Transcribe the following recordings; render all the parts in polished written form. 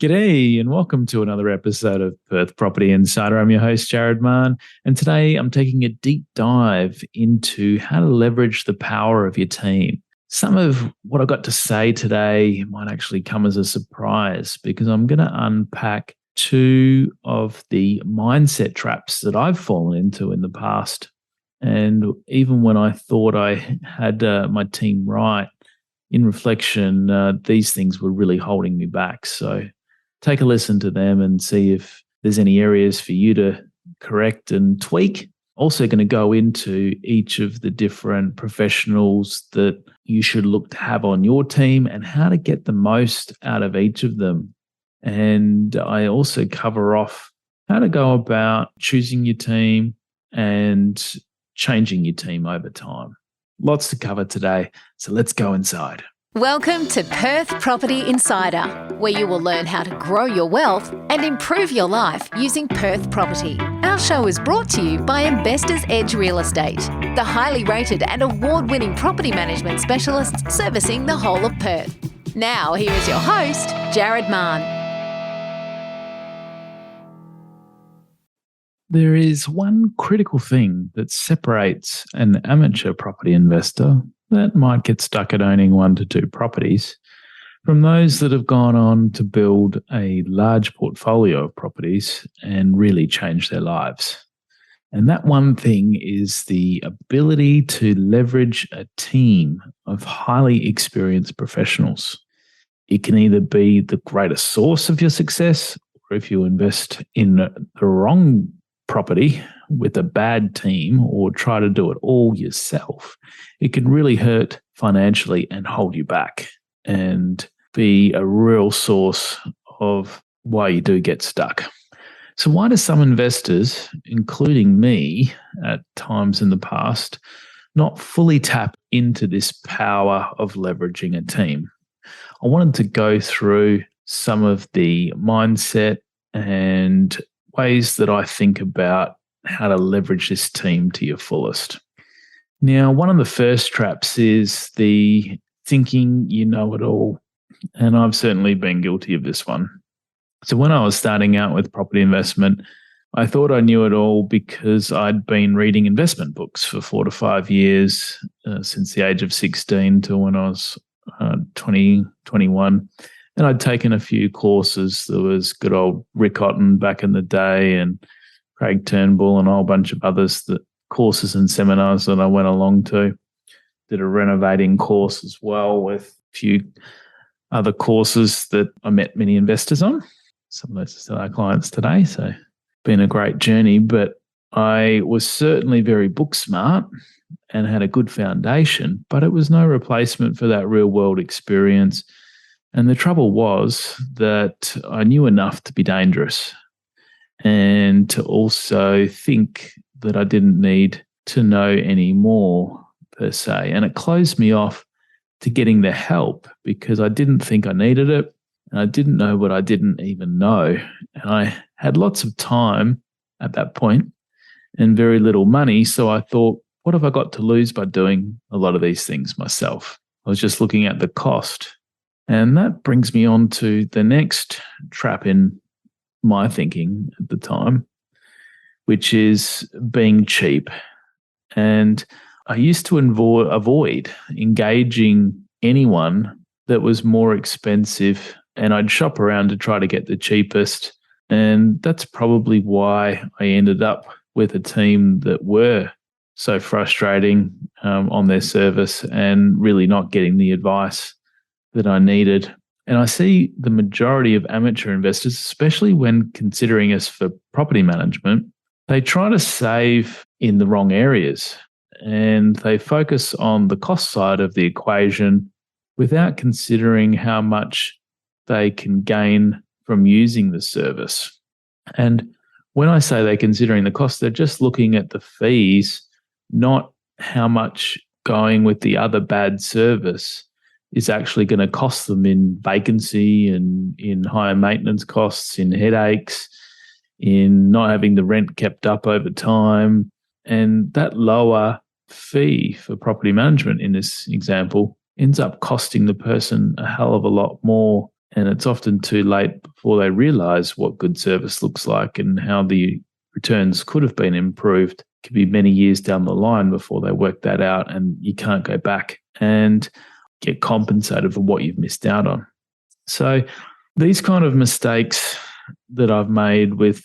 G'day and welcome to another episode of Perth Property Insider. I'm your host, Jared Mann, and today I'm taking a deep dive into how to leverage the power of your team. Some of what I got to say today might actually come as a surprise because I'm going to unpack two of the mindset traps that I've fallen into in the past. And even when I thought I had my team right, in reflection, these things were really holding me back. So take a listen to them and see if there's any areas for you to correct and tweak. Also going to go into each of the different professionals that you should look to have on your team and how to get the most out of each of them. And I also cover off how to go about choosing your team and changing your team over time. Lots to cover today, so let's go inside. Welcome to Perth Property Insider, where you will learn how to grow your wealth and improve your life using Perth property. Our show is brought to you by Investors Edge Real Estate, the highly rated and award-winning property management specialists servicing the whole of Perth. Now, here is your host, Jared Mann. There is one critical thing that separates an amateur property investor that might get stuck at owning 1 to 2 properties from those that have gone on to build a large portfolio of properties and really change their lives. And that one thing is the ability to leverage a team of highly experienced professionals. It can either be the greatest source of your success, or if you invest in the wrong property with a bad team or try to do it all yourself, it can really hurt financially and hold you back and be a real source of why you do get stuck. So why do some investors, including me at times in the past, not fully tap into this power of leveraging a team? I wanted to go through some of the mindset and ways that I think about how to leverage this team to your fullest. Now, one of the first traps is the thinking you know it all. And I've certainly been guilty of this one. So when I was starting out with property investment, I thought I knew it all because I'd been reading investment books for 4 to 5 years, since the age of 16 to when I was 20, 21. And I'd taken a few courses. There was good old Rick Otten back in the day and Craig Turnbull and a whole bunch of others, that courses and seminars that I went along to. Did a renovating course as well with a few other courses that I met many investors on. Some of those are still our clients today, so been a great journey. But I was certainly very book smart and had a good foundation, but it was no replacement for that real world experience. And the trouble was that I knew enough to be dangerous and to also think that I didn't need to know any more per se. And it closed me off to getting the help because I didn't think I needed it. And I didn't know what I didn't even know. And I had lots of time at that point and very little money. So I thought, what have I got to lose by doing a lot of these things myself? I was just looking at the cost. And that brings me on to the next trap in my thinking at the time, which is being cheap. And I used to avoid engaging anyone that was more expensive, and I'd shop around to try to get the cheapest. And that's probably why I ended up with a team that were so frustrating on their service and really not getting the advice that I needed. And I see the majority of amateur investors, especially when considering us for property management, they try to save in the wrong areas and they focus on the cost side of the equation without considering how much they can gain from using the service. And when I say they're considering the cost, they're just looking at the fees, not how much going with the other bad service is actually going to cost them in vacancy and in higher maintenance costs, in headaches, in not having the rent kept up over time. And that lower fee for property management in this example ends up costing the person a hell of a lot more. And it's often too late before they realize what good service looks like and how the returns could have been improved. It could be many years down the line before they work that out, and you can't go back and get compensated for what you've missed out on. So these kind of mistakes that I've made with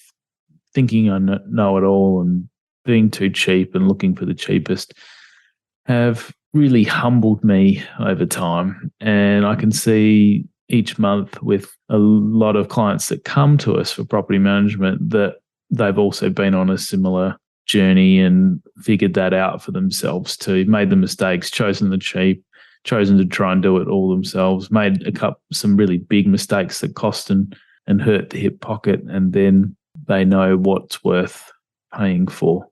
thinking I know it all and being too cheap and looking for the cheapest have really humbled me over time. And I can see each month with a lot of clients that come to us for property management that they've also been on a similar journey and figured that out for themselves too, made the mistakes, chosen the cheap, chosen to try and do it all themselves, made some really big mistakes that cost and hurt the hip pocket, and then they know what's worth paying for.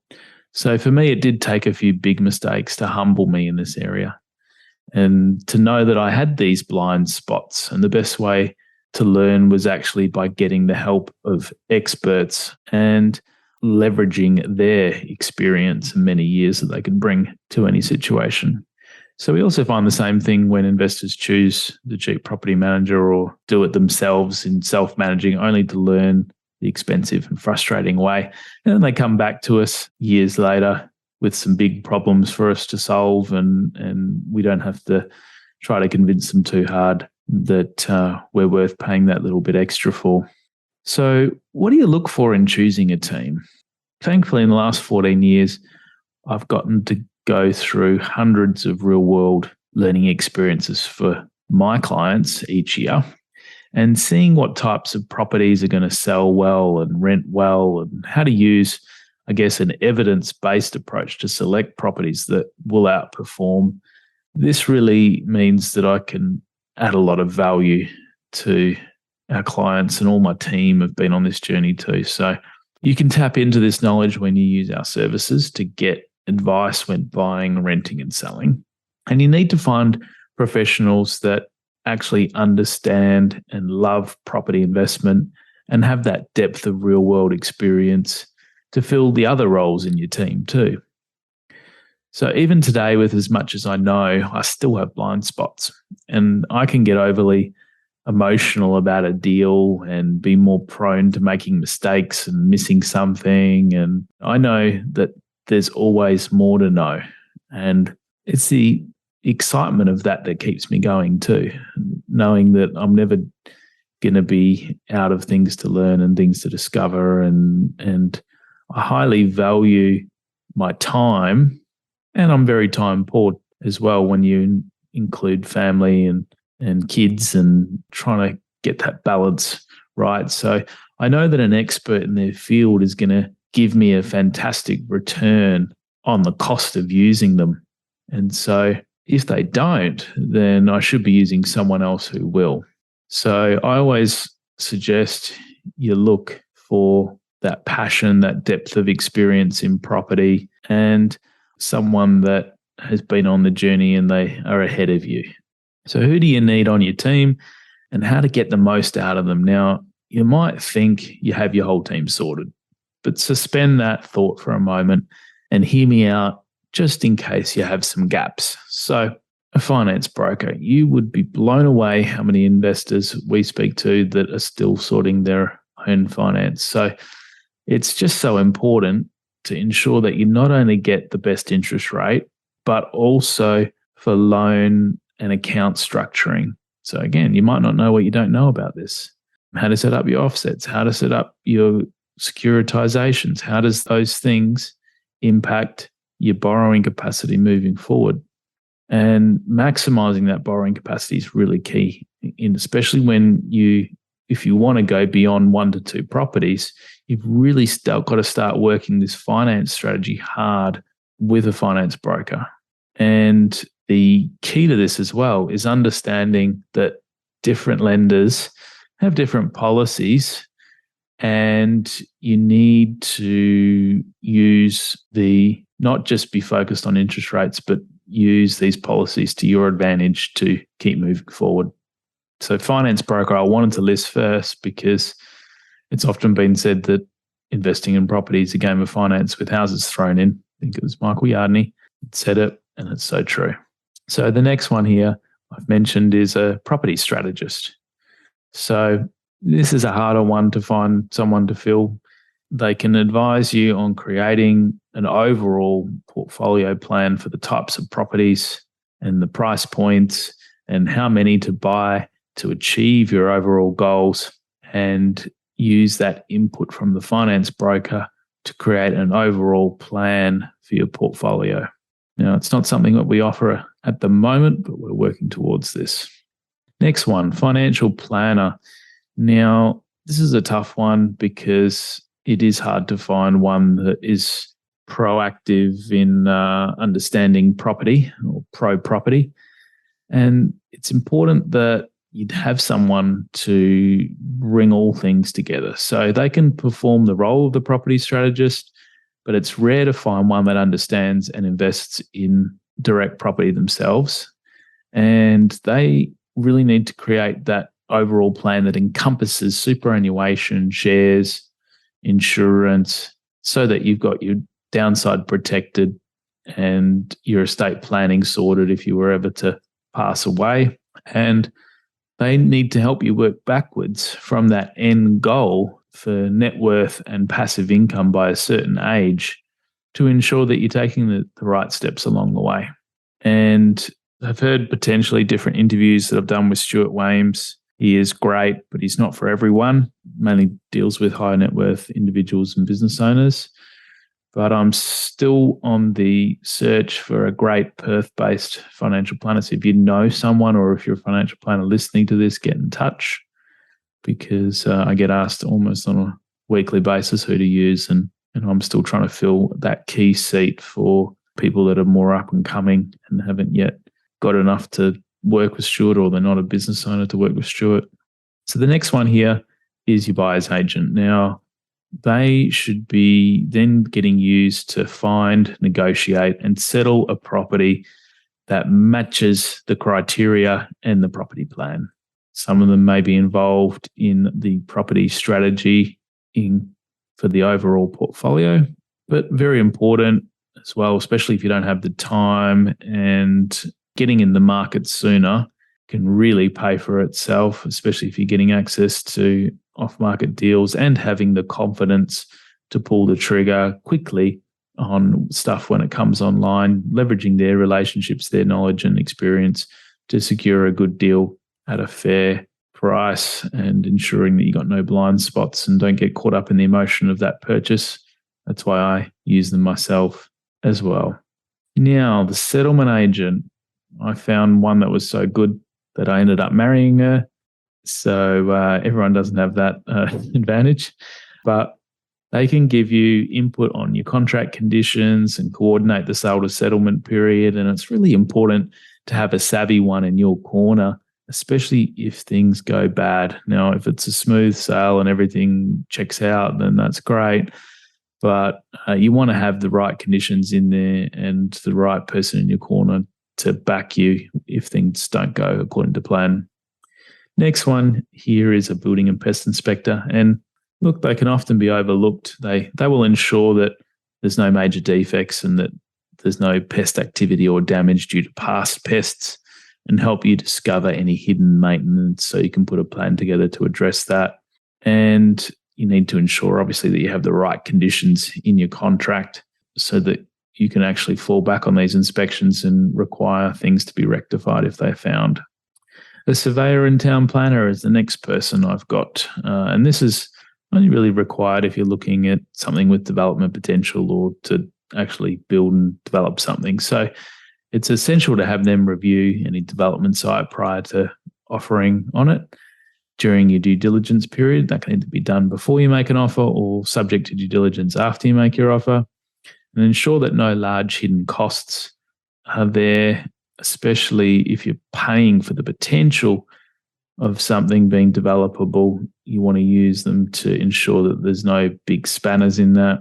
So for me, it did take a few big mistakes to humble me in this area and to know that I had these blind spots. And the best way to learn was actually by getting the help of experts and leveraging their experience and many years that they could bring to any situation. So we also find the same thing when investors choose the cheap property manager or do it themselves in self-managing, only to learn the expensive and frustrating way. And then they come back to us years later with some big problems for us to solve, and we don't have to try to convince them too hard that we're worth paying that little bit extra for. So what do you look for in choosing a team? Thankfully, in the last 14 years, I've gotten to go through hundreds of real-world learning experiences for my clients each year, and seeing what types of properties are going to sell well and rent well, and how to use, I guess, an evidence-based approach to select properties that will outperform. This really means that I can add a lot of value to our clients, and all my team have been on this journey too. So you can tap into this knowledge when you use our services to get advice when buying, renting, and selling. And you need to find professionals that actually understand and love property investment and have that depth of real world experience to fill the other roles in your team too. So even today, with as much as I know, I still have blind spots, and I can get overly emotional about a deal and be more prone to making mistakes and missing something. And I know that there's always more to know. And it's the excitement of that keeps me going too, knowing that I'm never going to be out of things to learn and things to discover. And I highly value my time, and I'm very time poor as well when you include family and kids and trying to get that balance right. So I know that an expert in their field is going to give me a fantastic return on the cost of using them. And so if they don't, then I should be using someone else who will. So I always suggest you look for that passion, that depth of experience in property, and someone that has been on the journey and they are ahead of you. So who do you need on your team and how to get the most out of them? Now, you might think you have your whole team sorted, but suspend that thought for a moment and hear me out just in case you have some gaps. So a finance broker, you would be blown away how many investors we speak to that are still sorting their own finance. So it's just so important to ensure that you not only get the best interest rate, but also for loan and account structuring. So again, you might not know what you don't know about this. How to set up your offsets, how to set up your securitizations, how does those things impact your borrowing capacity moving forward? And maximizing that borrowing capacity is really key, especially if you want to go beyond 1 to 2 properties, you've really got to start working this finance strategy hard with a finance broker. And the key to this as well is understanding that different lenders have different policies, and you need to not just be focused on interest rates, but use these policies to your advantage to keep moving forward. So finance broker, I wanted to list first because it's often been said that investing in property is a game of finance with houses thrown in. I think it was Michael Yardney that said it, and it's so true. So the next one here I've mentioned is a property strategist. So this is a harder one to find someone to fill. They can advise you on creating an overall portfolio plan for the types of properties and the price points and how many to buy to achieve your overall goals, and use that input from the finance broker to create an overall plan for your portfolio. Now, it's not something that we offer at the moment, but we're working towards this. Next one, financial planner. Now, this is a tough one because it is hard to find one that is proactive in understanding property or pro-property. And it's important that you'd have someone to bring all things together. So they can perform the role of the property strategist, but it's rare to find one that understands and invests in direct property themselves. And they really need to create that overall plan that encompasses superannuation, shares, insurance, so that you've got your downside protected and your estate planning sorted if you were ever to pass away. And they need to help you work backwards from that end goal for net worth and passive income by a certain age to ensure that you're taking the right steps along the way. And I've heard potentially different interviews that I've done with Stuart Wames. He is great, but he's not for everyone. Mainly deals with high net worth individuals and business owners. But I'm still on the search for a great Perth-based financial planner. So if you know someone, or if you're a financial planner listening to this, get in touch, because I get asked almost on a weekly basis who to use, and I'm still trying to fill that key seat for people that are more up and coming and haven't yet got enough to work with Stuart, or they're not a business owner to work with Stuart. So the next one here is your buyer's agent. Now, they should be then getting used to find, negotiate, and settle a property that matches the criteria and the property plan. Some of them may be involved in the property strategy for the overall portfolio, but very important as well, especially if you don't have the time, and getting in the market sooner can really pay for itself, especially if you're getting access to off-market deals and having the confidence to pull the trigger quickly on stuff when it comes online, leveraging their relationships, their knowledge and experience to secure a good deal at a fair price, and ensuring that you got no blind spots and don't get caught up in the emotion of that purchase. That's why I use them myself as well. Now, the settlement agent, I found one that was so good that I ended up marrying her. So everyone doesn't have that advantage, but they can give you input on your contract conditions and coordinate the sale to settlement period. And it's really important to have a savvy one in your corner, especially if things go bad. Now, if it's a smooth sale and everything checks out, then that's great. But you want to have the right conditions in there and the right person in your corner to back you if things don't go according to plan. Next one here is a building and pest inspector. And look, they can often be overlooked. They will ensure that there's no major defects and that there's no pest activity or damage due to past pests, and help you discover any hidden maintenance so you can put a plan together to address that. And you need to ensure, obviously, that you have the right conditions in your contract so that you can actually fall back on these inspections and require things to be rectified if they're found. The surveyor and town planner is the next person I've got. And this is only really required if you're looking at something with development potential or to actually build and develop something. So it's essential to have them review any development site prior to offering on it during your due diligence period. That can either be done before you make an offer or subject to due diligence after you make your offer. And ensure that no large hidden costs are there, especially if you're paying for the potential of something being developable. You want to use them to ensure that there's no big spanners in that.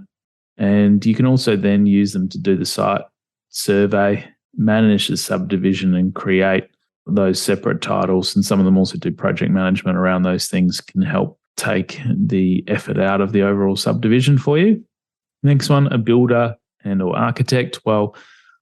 And you can also then use them to do the site survey, manage the subdivision, and create those separate titles. And some of them also do project management around those things, can help take the effort out of the overall subdivision for you. Next one, a builder and or architect. Well,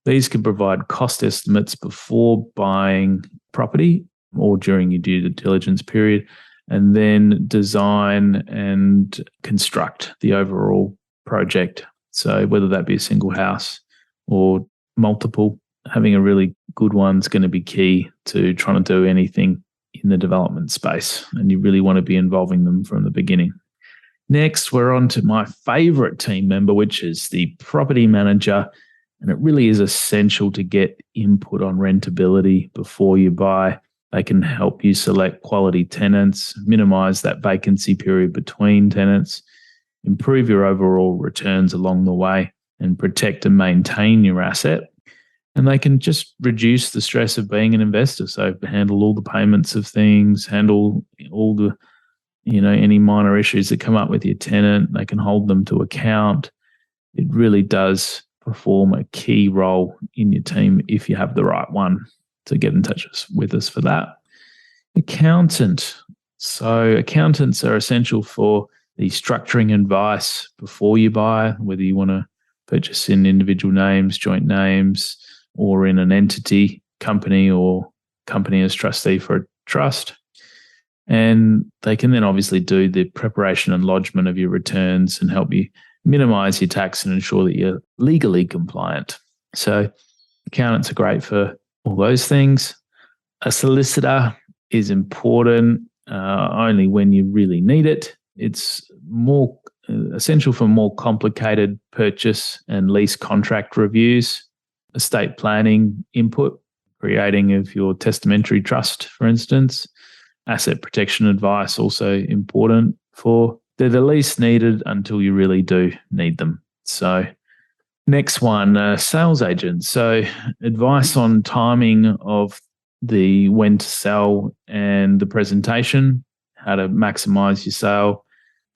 these can provide cost estimates before buying property or during your due diligence period, and then design and construct the overall project. So whether that be a single house or multiple, having a really good one is going to be key to trying to do anything in the development space. And you really want to be involving them from the beginning. Next, we're on to my favorite team member, which is the property manager. And it really is essential to get input on rentability before you buy. They can help you select quality tenants, minimize that vacancy period between tenants, improve your overall returns along the way, and protect and maintain your asset. And they can just reduce the stress of being an investor. So handle all the payments of things, handle all the, any minor issues that come up with your tenant. They can hold them to account. It really does perform a key role in your team if you have the right one. To get in touch with us for that. Accountant. So accountants are essential for the structuring advice before you buy, whether you want to purchase in individual names, joint names, or in an entity, company, or company as trustee for a trust. And they can then obviously do the preparation and lodgement of your returns and help you minimize your tax and ensure that you're legally compliant. So accountants are great for all those things. A solicitor is important only when you really need it. It's more essential for more complicated purchase and lease contract reviews, estate planning input, creating of your testamentary trust, for instance. Asset protection advice also important for they're the least needed until you really do need them. So next one, sales agent. So advice on timing of the when to sell and the presentation, how to maximize your sale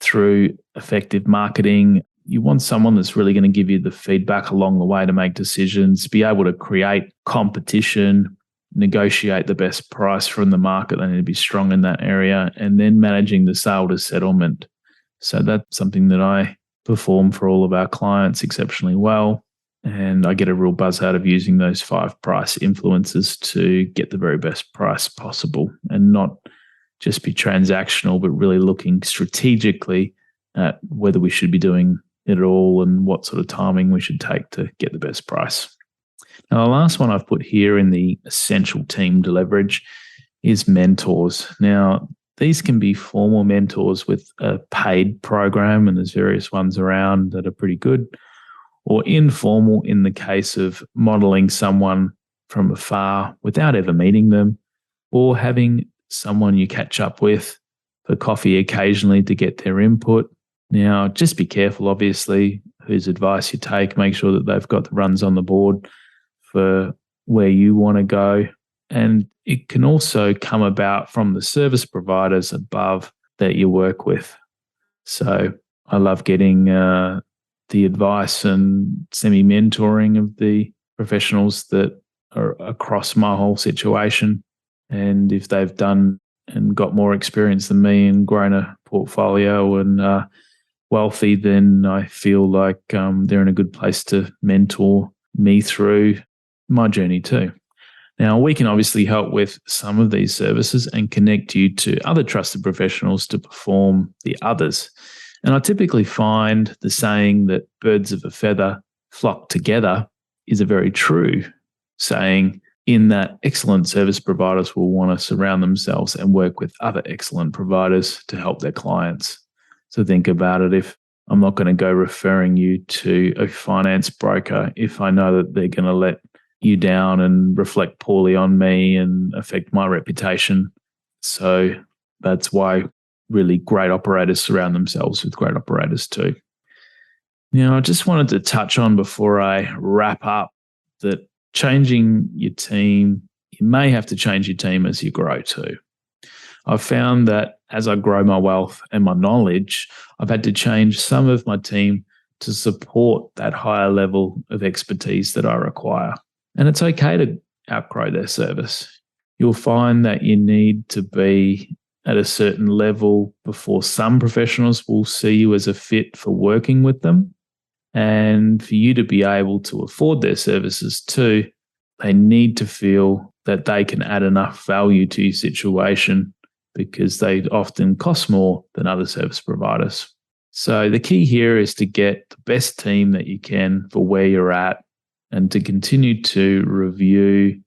through effective marketing. You want someone that's really going to give you the feedback along the way to make decisions, be able to create competition, negotiate the best price from the market. They need to be strong in that area, and then managing the sale to settlement. So that's something that I perform for all of our clients exceptionally well. And I get a real buzz out of using those 5 price influences to get the very best price possible and not just be transactional, but really looking strategically at whether we should be doing it all and what sort of timing we should take to get the best price. Now, the last one I've put here in the essential team to leverage is mentors. Now, these can be formal mentors with a paid program, and there's various ones around that are pretty good, or informal in the case of modeling someone from afar without ever meeting them, or having someone you catch up with for coffee occasionally to get their input. Now, just be careful, obviously, whose advice you take. Make sure that they've got the runs on the board for where you want to go. And it can also come about from the service providers above that you work with. So I love getting the advice and semi-mentoring of the professionals that are across my whole situation. And if they've done and got more experience than me and grown a portfolio and wealthy, then I feel like they're in a good place to mentor me through my journey too. Now, we can obviously help with some of these services and connect you to other trusted professionals to perform the others. And I typically find the saying that birds of a feather flock together is a very true saying, in that excellent service providers will want to surround themselves and work with other excellent providers to help their clients. So think about it. If I'm not going to go referring you to a finance broker if I know that they're going to let you down and reflect poorly on me and affect my reputation. So that's why really great operators surround themselves with great operators too. Now, I just wanted to touch on before I wrap up that changing your team, you may have to change your team as you grow too. I've found that as I grow my wealth and my knowledge, I've had to change some of my team to support that higher level of expertise that I require. And it's okay to outgrow their service. You'll find that you need to be at a certain level before some professionals will see you as a fit for working with them. And for you to be able to afford their services too, they need to feel that they can add enough value to your situation because they often cost more than other service providers. So the key here is to get the best team that you can for where you're at and to continue to review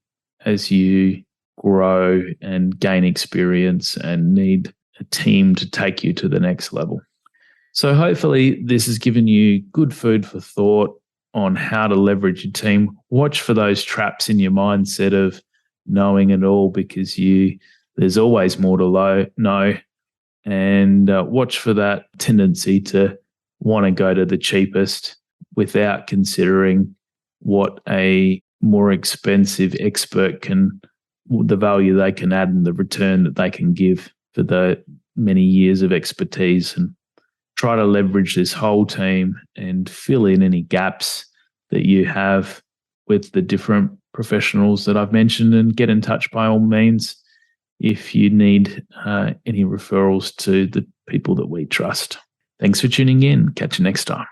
as you grow and gain experience and need a team to take you to the next level. So hopefully this has given you good food for thought on how to leverage your team. Watch for those traps in your mindset of knowing it all, because there's always more to know. And watch for that tendency to want to go to the cheapest without considering what a more expensive expert the value they can add and the return that they can give for the many years of expertise. And try to leverage this whole team and fill in any gaps that you have with the different professionals that I've mentioned, and get in touch by all means if you need any referrals to the people that we trust. Thanks for tuning in. Catch you next time.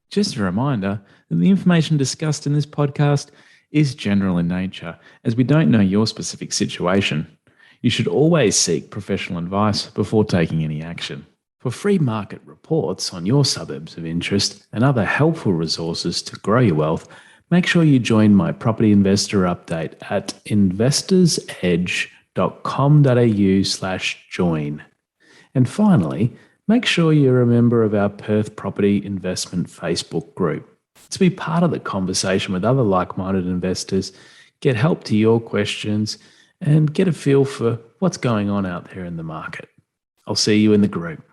Just a reminder that the information discussed in this podcast is general in nature, as we don't know your specific situation. You should always seek professional advice before taking any action. For free market reports on your suburbs of interest and other helpful resources to grow your wealth, make sure you join my property investor update at investorsedge.com.au/join. And finally, make sure you're a member of our Perth Property Investment Facebook group to be part of the conversation with other like-minded investors, get help to your questions, and get a feel for what's going on out there in the market. I'll see you in the group.